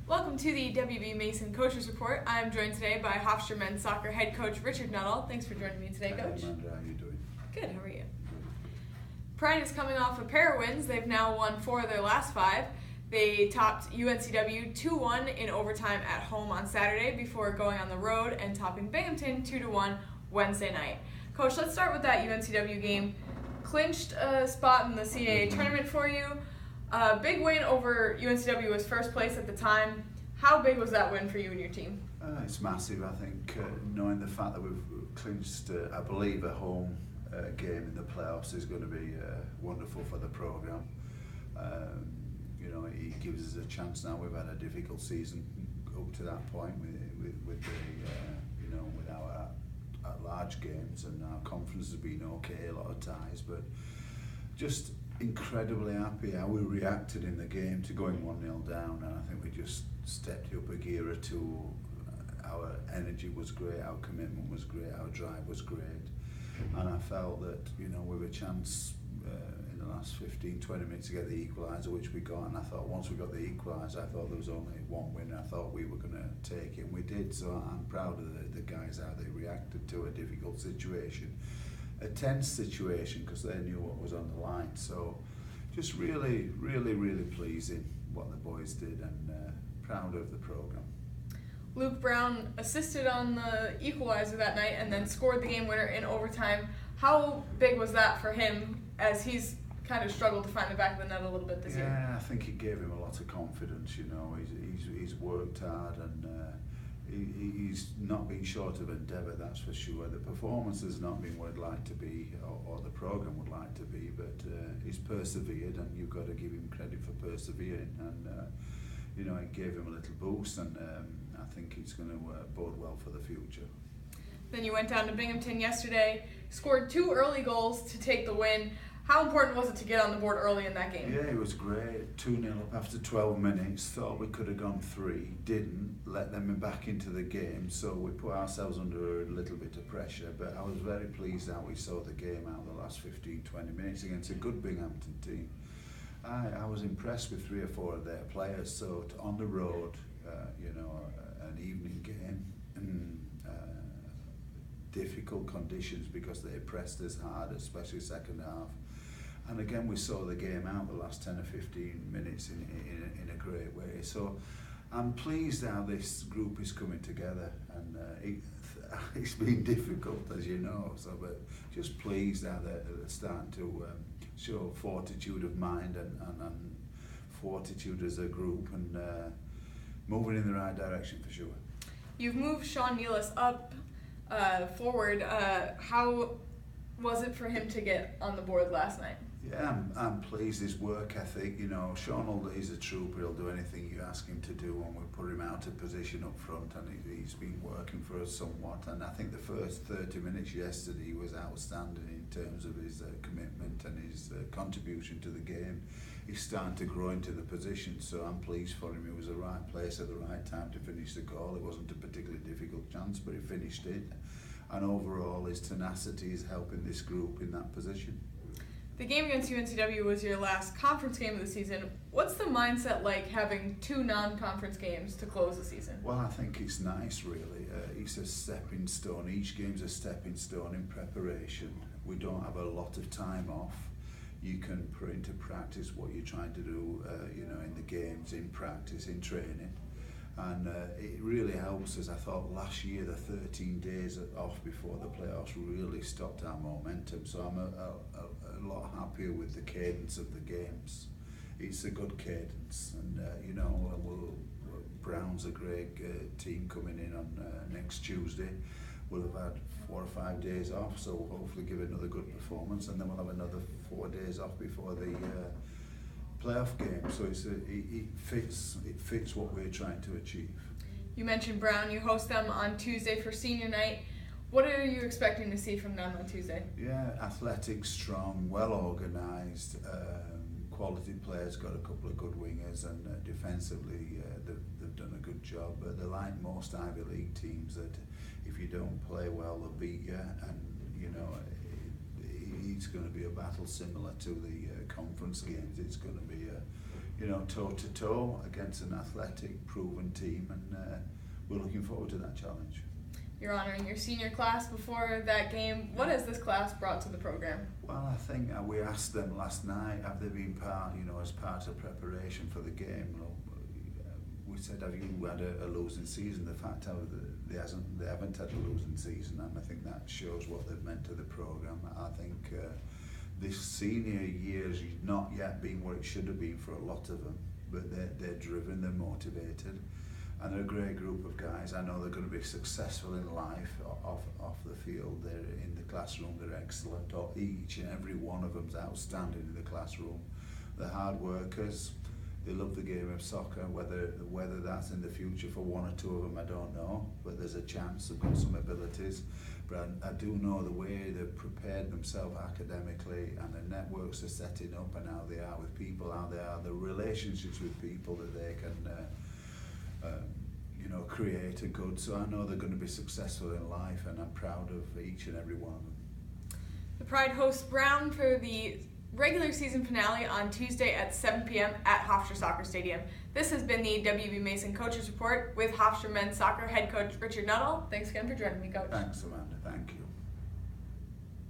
Welcome to the WB Mason Coaches Report. I'm joined today by Hofstra men's soccer head coach Richard Nuttall. Thanks for joining me today, Coach. Hey, Amanda, how are you doing? Good, how are you? Pride is coming off a pair of wins. They've now won 4 of their last 5. They topped UNCW 2-1 in overtime at home on Saturday before going on the road and topping Binghamton 2-1 Wednesday night. Coach, let's start with that UNCW game. Clinched a spot in the CAA tournament for you. Big win over UNCW was first place at the time. How big was that win for you and your team? It's massive, I think, knowing the fact that we've clinched, I believe, a home game in the playoffs is going to be wonderful for the programme. It gives us a chance now. We've had a difficult season up to that point with our large games, and our conference has been okay, a lot of ties, but just incredibly happy how we reacted in the game to going 1-0 down, and I think we just stepped up a gear or two. Our energy was great, our commitment was great, our drive was great, and I felt that with a chance in the last 15-20 minutes to get the equaliser, which we got, and I thought once we got the equaliser, I thought there was only one winner. I thought we were going to take it, and we did. So I'm proud of the guys, how they reacted to a difficult situation, a tense situation, because they knew what was on the line. So just really, really, really pleasing what the boys did, and proud of the programme. Luke Braun assisted on the equalizer that night and then scored the game winner in overtime. How big was that for him, as he's kind of struggled to find the back of the net a little bit this year? Yeah, I think it gave him a lot of confidence. He's worked hard, and he's not been short of endeavour, that's for sure. The performance has not been what it'd like to be, or the programme would like to be, but he's persevered, and you've got to give him credit for persevering. And it gave him a little boost, and I think it's going to bode well for the future. Then you went down to Binghamton yesterday, scored 2 early goals to take the win. How important was it to get on the board early in that game? Yeah, it was great. 2-0 up after 12 minutes. Thought we could have gone 3. Didn't. Let them back into the game. So we put ourselves under a little bit of pressure. But I was very pleased how we saw the game out the last 15-20 minutes against a good Binghamton team. I was impressed with 3 or 4 of their players. So on the road, an evening game, difficult conditions because they pressed us hard, especially second half. And again, we saw the game out the last 10 or 15 minutes in a great way. So I'm pleased how this group is coming together, and it's been difficult, as you know. But just pleased how they're starting to show fortitude of mind and fortitude as a group, and moving in the right direction for sure. You've moved Shaun Ulis up forward. How was it for him to get on the board last night? Yeah, I'm pleased. His work ethic, Shaun Ulis is a trooper. He'll do anything you ask him to do, and we put him out of position up front, and he's been working for us somewhat. And I think the first 30 minutes yesterday was outstanding in terms of his commitment and his contribution to the game. He's starting to grow into the position, so I'm pleased for him. He was the right place at the right time to finish the goal. It wasn't a particularly difficult chance, but he finished it. And overall, his tenacity is helping this group in that position. The game against UNCW was your last conference game of the season. What's the mindset like having 2 non-conference games to close the season? Well, I think it's nice, really. It's a stepping stone. Each game's a stepping stone in preparation. We don't have a lot of time off. You can put into practice what you're trying to do, in the games, in practice, in training. And it really helps us. I thought last year the 13 days off before the playoffs really stopped our momentum. So I'm a lot happier with the cadence of the games. It's a good cadence, and Braun's a great team coming in on next Tuesday. We'll have had 4 or 5 days off, so we'll hopefully give another good performance, and then we'll have another 4 days off before the playoff game. So it fits what we're trying to achieve. You mentioned Braun. You host them on Tuesday for senior night. What are you expecting to see from them on Tuesday? Yeah, athletic, strong, well organised, quality players, got a couple of good wingers, and defensively they've done a good job. But they're like most Ivy League teams, that if you don't play well, they'll beat you, and it's going to be a battle similar to the conference games. It's going to be toe to toe against an athletic, proven team, and we're looking forward to that challenge. You're honouring your senior class before that game. What has this class brought to the program? Well, I think we asked them last night, have they been part, as part of preparation for the game? We said, have you had a losing season? The fact of they haven't had a losing season, and I think that shows what they've meant to the program. I think this senior year has not yet been what it should have been for a lot of them, but they're driven, they're motivated. And they're a great group of guys. I know they're going to be successful in life, off the field. They're in the classroom, they're excellent. Each and every one of them's outstanding in the classroom. They're hard workers. They love the game of soccer. Whether that's in the future for one or two of them, I don't know. But there's a chance. They've got some abilities. But I do know the way they've prepared themselves academically, and the networks they're setting up, and how they are with people, how they are, the relationships with people that they can create a good. So I know they're going to be successful in life, and I'm proud of each and every one of them. The Pride hosts Braun for the regular season finale on Tuesday at 7 p.m. at Hofstra Soccer Stadium. This has been the WB Mason Coaches Report with Hofstra Men's Soccer head coach Richard Nuttall. Thanks again for joining me, Coach. Thanks, Amanda. Thank you.